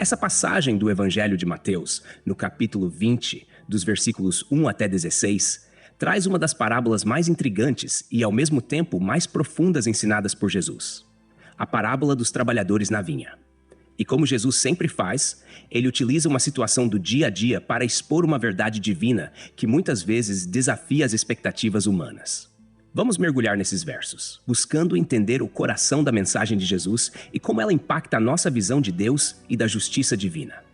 Essa passagem do Evangelho de Mateus, no capítulo 20, dos versículos 1 até 16, traz uma das parábolas mais intrigantes e, ao mesmo tempo, mais profundas ensinadas por Jesus: a parábola dos trabalhadores na vinha. E como Jesus sempre faz, ele utiliza uma situação do dia a dia para expor uma verdade divina que muitas vezes desafia as expectativas humanas. Vamos mergulhar nesses versos, buscando entender o coração da mensagem de Jesus e como ela impacta a nossa visão de Deus e da justiça divina.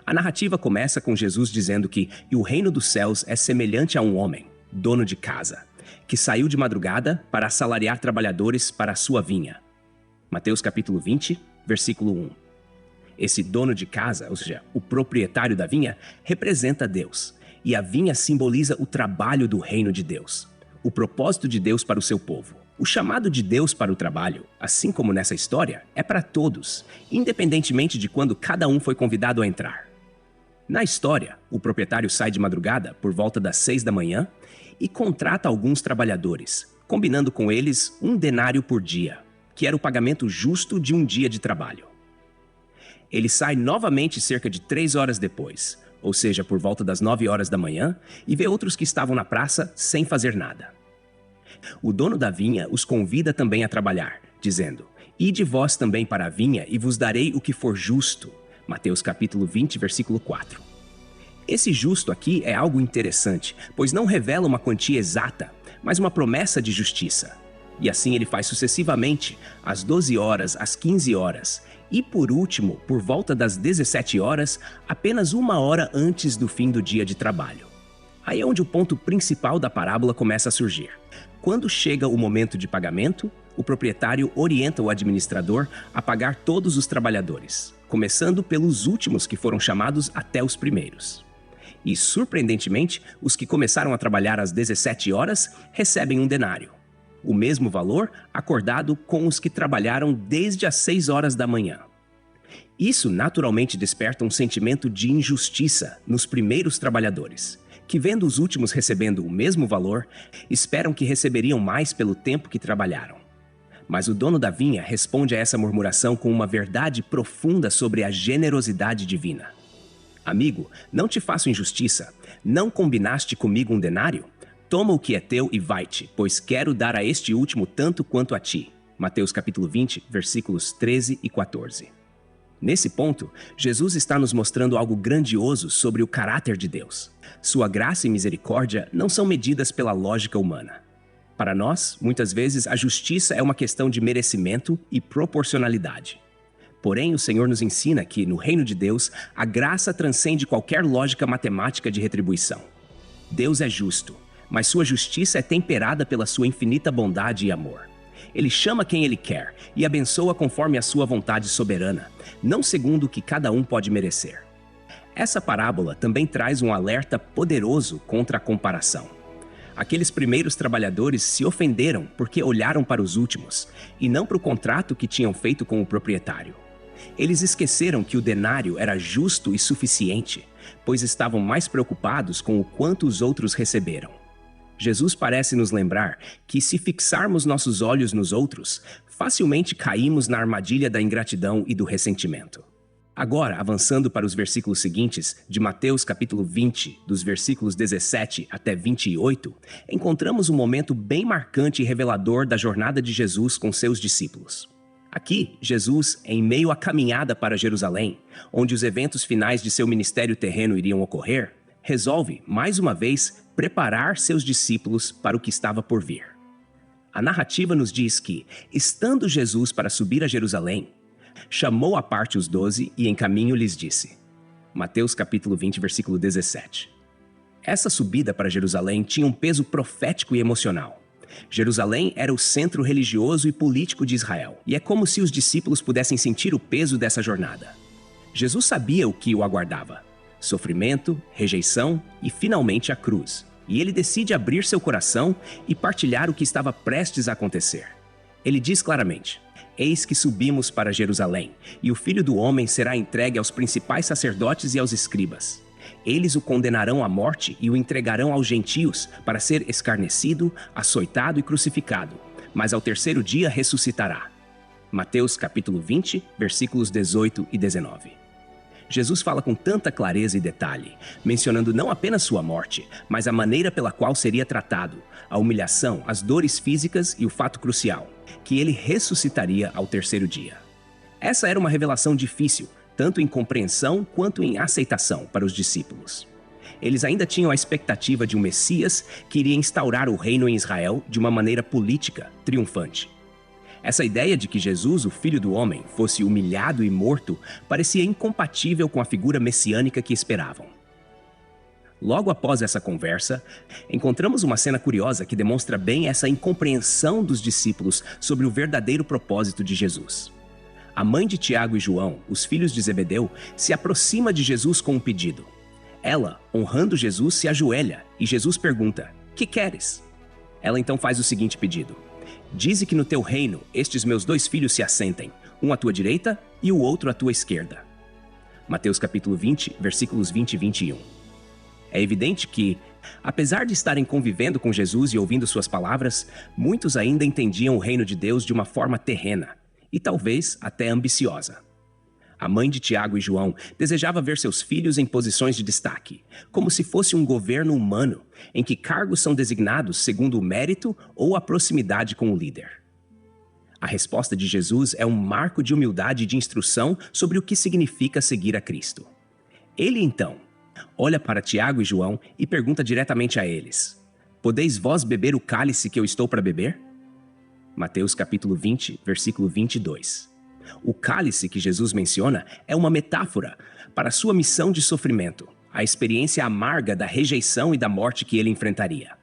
A narrativa começa com Jesus dizendo que o reino dos céus é semelhante a um homem, dono de casa, que saiu de madrugada para assalariar trabalhadores para a sua vinha. Mateus capítulo 20, versículo 1. Esse dono de casa, ou seja, o proprietário da vinha, representa Deus, e a vinha simboliza o trabalho do reino de Deus, o propósito de Deus para o seu povo. O chamado de Deus para o trabalho, assim como nessa história, é para todos, independentemente de quando cada um foi convidado a entrar. Na história, o proprietário sai de madrugada, por volta das 6 da manhã, e contrata alguns trabalhadores, combinando com eles 1 denário por dia, que era o pagamento justo de um dia de trabalho. Ele sai novamente cerca de 3 horas depois, ou seja, por volta das 9 horas da manhã, e vê outros que estavam na praça sem fazer nada. O dono da vinha os convida também a trabalhar, dizendo: "Ide vós também para a vinha e vos darei o que for justo." Mateus capítulo 20, versículo 4. Esse justo aqui é algo interessante, pois não revela uma quantia exata, mas uma promessa de justiça. E assim ele faz sucessivamente, às 12 horas, às 15 horas, e por último, por volta das 17 horas, apenas 1 hora antes do fim do dia de trabalho. Aí é onde o ponto principal da parábola começa a surgir. Quando chega o momento de pagamento, o proprietário orienta o administrador a pagar todos os trabalhadores, começando pelos últimos que foram chamados até os primeiros. E, surpreendentemente, os que começaram a trabalhar às 17 horas recebem 1 denário. O mesmo valor acordado com os que trabalharam desde as 6 horas da manhã. Isso naturalmente desperta um sentimento de injustiça nos primeiros trabalhadores, que, vendo os últimos recebendo o mesmo valor, esperam que receberiam mais pelo tempo que trabalharam. Mas o dono da vinha responde a essa murmuração com uma verdade profunda sobre a generosidade divina. "Amigo, não te faço injustiça. Não combinaste comigo 1 denário? Toma o que é teu e vai-te, pois quero dar a este último tanto quanto a ti." Mateus capítulo 20, versículos 13 e 14. Nesse ponto, Jesus está nos mostrando algo grandioso sobre o caráter de Deus. Sua graça e misericórdia não são medidas pela lógica humana. Para nós, muitas vezes, a justiça é uma questão de merecimento e proporcionalidade. Porém, o Senhor nos ensina que, no reino de Deus, a graça transcende qualquer lógica matemática de retribuição. Deus é justo, mas sua justiça é temperada pela sua infinita bondade e amor. Ele chama quem ele quer e abençoa conforme a sua vontade soberana, não segundo o que cada um pode merecer. Essa parábola também traz um alerta poderoso contra a comparação. Aqueles primeiros trabalhadores se ofenderam porque olharam para os últimos, e não para o contrato que tinham feito com o proprietário. Eles esqueceram que o denário era justo e suficiente, pois estavam mais preocupados com o quanto os outros receberam. Jesus parece nos lembrar que, se fixarmos nossos olhos nos outros, facilmente caímos na armadilha da ingratidão e do ressentimento. Agora, avançando para os versículos seguintes, de Mateus capítulo 20, dos versículos 17 até 28, encontramos um momento bem marcante e revelador da jornada de Jesus com seus discípulos. Aqui, Jesus, em meio à caminhada para Jerusalém, onde os eventos finais de seu ministério terreno iriam ocorrer, resolve, mais uma vez, preparar seus discípulos para o que estava por vir. A narrativa nos diz que, estando Jesus para subir a Jerusalém, chamou à parte os 12 e em caminho lhes disse. Mateus capítulo 20, versículo 17. Essa subida para Jerusalém tinha um peso profético e emocional. Jerusalém era o centro religioso e político de Israel, e é como se os discípulos pudessem sentir o peso dessa jornada. Jesus sabia o que o aguardava: sofrimento, rejeição e, finalmente, a cruz. E ele decide abrir seu coração e partilhar o que estava prestes a acontecer. Ele diz claramente: "Eis que subimos para Jerusalém, e o Filho do Homem será entregue aos principais sacerdotes e aos escribas. Eles o condenarão à morte e o entregarão aos gentios para ser escarnecido, açoitado e crucificado, mas ao terceiro dia ressuscitará." Mateus capítulo 20, versículos 18 e 19. Jesus fala com tanta clareza e detalhe, mencionando não apenas sua morte, mas a maneira pela qual seria tratado, a humilhação, as dores físicas e o fato crucial, que ele ressuscitaria ao terceiro dia. Essa era uma revelação difícil, tanto em compreensão quanto em aceitação para os discípulos. Eles ainda tinham a expectativa de um Messias que iria instaurar o reino em Israel de uma maneira política, triunfante. Essa ideia de que Jesus, o Filho do Homem, fosse humilhado e morto parecia incompatível com a figura messiânica que esperavam. Logo após essa conversa, encontramos uma cena curiosa que demonstra bem essa incompreensão dos discípulos sobre o verdadeiro propósito de Jesus. A mãe de Tiago e João, os filhos de Zebedeu, se aproxima de Jesus com um pedido. Ela, honrando Jesus, se ajoelha e Jesus pergunta: "Que queres?" Ela então faz o seguinte pedido: "Dize que no teu reino estes meus 2 filhos se assentem, um à tua direita e o outro à tua esquerda." Mateus capítulo 20, versículos 20 e 21. É evidente que, apesar de estarem convivendo com Jesus e ouvindo suas palavras, muitos ainda entendiam o reino de Deus de uma forma terrena e talvez até ambiciosa. A mãe de Tiago e João desejava ver seus filhos em posições de destaque, como se fosse um governo humano, em que cargos são designados segundo o mérito ou a proximidade com o líder. A resposta de Jesus é um marco de humildade e de instrução sobre o que significa seguir a Cristo. Ele, então, olha para Tiago e João e pergunta diretamente a eles: "Podeis vós beber o cálice que eu estou para beber?" Mateus capítulo 20, versículo 22. O cálice que Jesus menciona é uma metáfora para sua missão de sofrimento, a experiência amarga da rejeição e da morte que ele enfrentaria.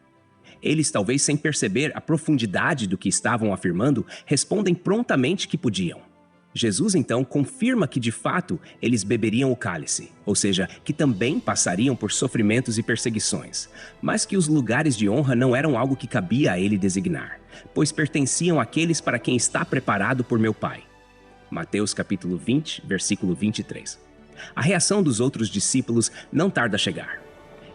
Eles, talvez sem perceber a profundidade do que estavam afirmando, respondem prontamente que podiam. Jesus, então, confirma que, de fato, eles beberiam o cálice, ou seja, que também passariam por sofrimentos e perseguições, mas que os lugares de honra não eram algo que cabia a ele designar, pois pertenciam àqueles para quem está preparado por meu Pai. Mateus capítulo 20, versículo 23. A reação dos outros discípulos não tarda a chegar.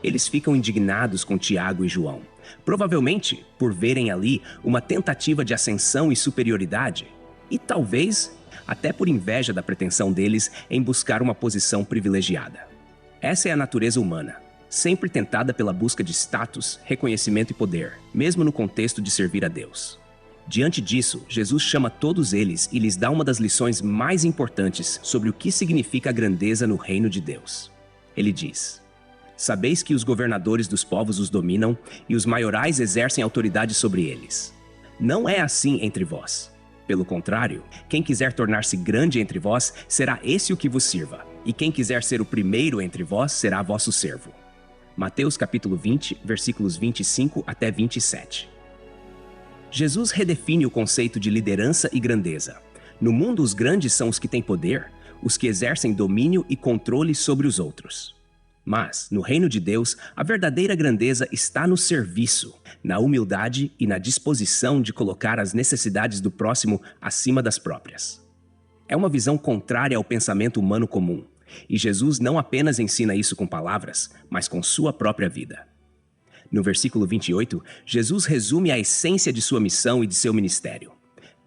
Eles ficam indignados com Tiago e João, provavelmente por verem ali uma tentativa de ascensão e superioridade, e talvez até por inveja da pretensão deles em buscar uma posição privilegiada. Essa é a natureza humana, sempre tentada pela busca de status, reconhecimento e poder, mesmo no contexto de servir a Deus. Diante disso, Jesus chama todos eles e lhes dá uma das lições mais importantes sobre o que significa a grandeza no reino de Deus. Ele diz: "Sabeis que os governadores dos povos os dominam e os maiorais exercem autoridade sobre eles. Não é assim entre vós. Pelo contrário, quem quiser tornar-se grande entre vós, será esse o que vos sirva, e quem quiser ser o primeiro entre vós, será vosso servo." Mateus capítulo 20, versículos 25 até 27. Jesus redefine o conceito de liderança e grandeza. No mundo, os grandes são os que têm poder, os que exercem domínio e controle sobre os outros. Mas, no reino de Deus, a verdadeira grandeza está no serviço, na humildade e na disposição de colocar as necessidades do próximo acima das próprias. É uma visão contrária ao pensamento humano comum, e Jesus não apenas ensina isso com palavras, mas com sua própria vida. No versículo 28, Jesus resume a essência de sua missão e de seu ministério.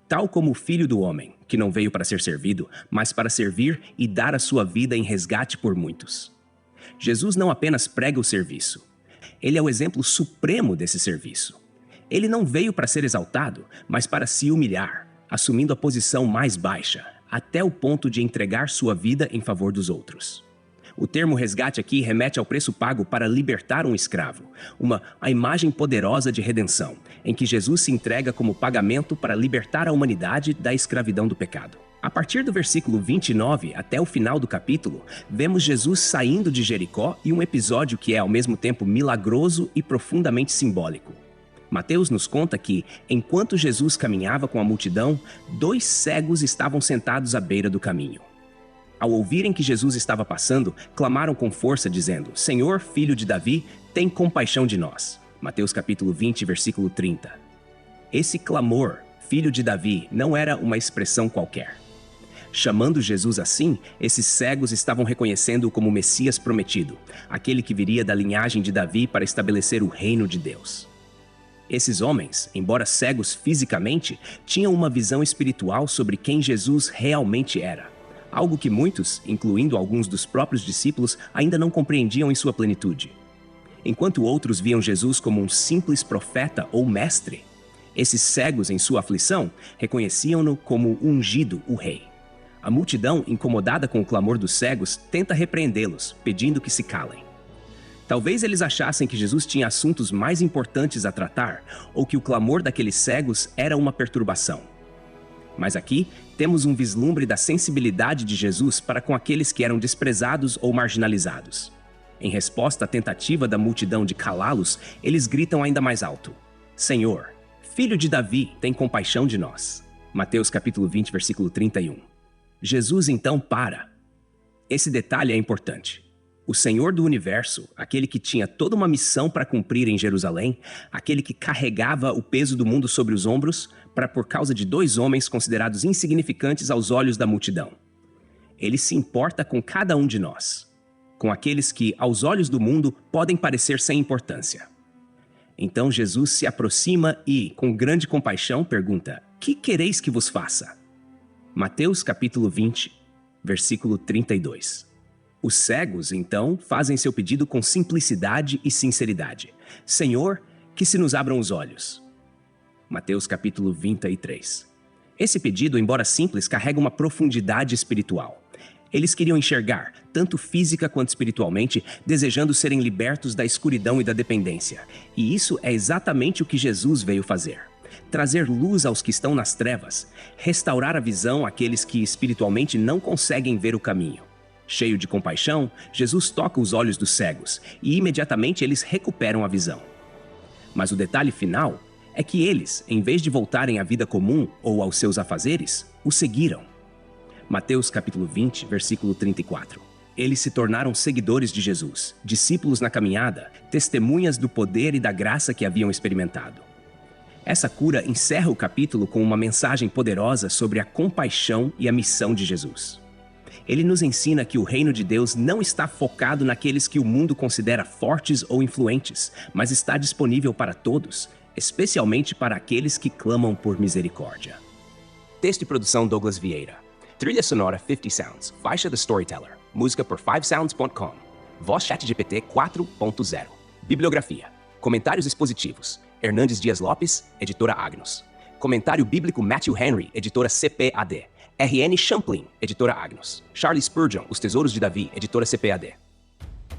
Tal como o Filho do Homem, que não veio para ser servido, mas para servir e dar a sua vida em resgate por muitos. Jesus não apenas prega o serviço. Ele é o exemplo supremo desse serviço. Ele não veio para ser exaltado, mas para se humilhar, assumindo a posição mais baixa, até o ponto de entregar sua vida em favor dos outros. O termo resgate aqui remete ao preço pago para libertar um escravo, a imagem poderosa de redenção, em que Jesus se entrega como pagamento para libertar a humanidade da escravidão do pecado. A partir do versículo 29 até o final do capítulo, vemos Jesus saindo de Jericó e um episódio que é ao mesmo tempo milagroso e profundamente simbólico. Mateus nos conta que, enquanto Jesus caminhava com a multidão, 2 cegos estavam sentados à beira do caminho. Ao ouvirem que Jesus estava passando, clamaram com força dizendo: "Senhor, filho de Davi, tem compaixão de nós." Mateus capítulo 20, versículo 30. Esse clamor, filho de Davi, não era uma expressão qualquer. Chamando Jesus assim, esses cegos estavam reconhecendo-o como o Messias prometido, aquele que viria da linhagem de Davi para estabelecer o reino de Deus. Esses homens, embora cegos fisicamente, tinham uma visão espiritual sobre quem Jesus realmente era. algo que muitos, incluindo alguns dos próprios discípulos, ainda não compreendiam em sua plenitude. Enquanto outros viam Jesus como um simples profeta ou mestre, esses cegos em sua aflição reconheciam-no como ungido, o rei. A multidão, incomodada com o clamor dos cegos, tenta repreendê-los, pedindo que se calem. Talvez eles achassem que Jesus tinha assuntos mais importantes a tratar, ou que o clamor daqueles cegos era uma perturbação. Mas aqui temos um vislumbre da sensibilidade de Jesus para com aqueles que eram desprezados ou marginalizados. Em resposta à tentativa da multidão de calá-los, eles gritam ainda mais alto: Senhor, Filho de Davi, tem compaixão de nós. Mateus capítulo 20, versículo 31. Jesus então para. Esse detalhe é importante. O Senhor do Universo, aquele que tinha toda uma missão para cumprir em Jerusalém, aquele que carregava o peso do mundo sobre os ombros, para por causa de 2 homens considerados insignificantes aos olhos da multidão. Ele se importa com cada um de nós, com aqueles que, aos olhos do mundo, podem parecer sem importância. Então Jesus se aproxima e, com grande compaixão, pergunta: que quereis que vos faça? Mateus capítulo 20, versículo 32. Os cegos, então, fazem seu pedido com simplicidade e sinceridade: Senhor, que se nos abram os olhos. Mateus capítulo 23. Esse pedido, embora simples, carrega uma profundidade espiritual. Eles queriam enxergar, tanto física quanto espiritualmente, desejando serem libertos da escuridão e da dependência. E isso é exatamente o que Jesus veio fazer: trazer luz aos que estão nas trevas, restaurar a visão àqueles que espiritualmente não conseguem ver o caminho. Cheio de compaixão, Jesus toca os olhos dos cegos e imediatamente eles recuperam a visão. Mas o detalhe final é que eles, em vez de voltarem à vida comum ou aos seus afazeres, o seguiram. Mateus capítulo 20, versículo 34. Eles se tornaram seguidores de Jesus, discípulos na caminhada, testemunhas do poder e da graça que haviam experimentado. Essa cura encerra o capítulo com uma mensagem poderosa sobre a compaixão e a missão de Jesus. Ele nos ensina que o reino de Deus não está focado naqueles que o mundo considera fortes ou influentes, mas está disponível para todos, especialmente para aqueles que clamam por misericórdia. Texto e produção Douglas Vieira. Trilha sonora 50 Sounds, faixa The Storyteller, música por 5sounds.com, voz ChatGPT 4.0. Bibliografia: Comentários expositivos, Hernandes Dias Lopes, editora Agnus. Comentário bíblico Matthew Henry, editora CPAD. R.N. Champlin, editora Agnus. Charles Spurgeon, Os Tesouros de Davi, editora CPAD.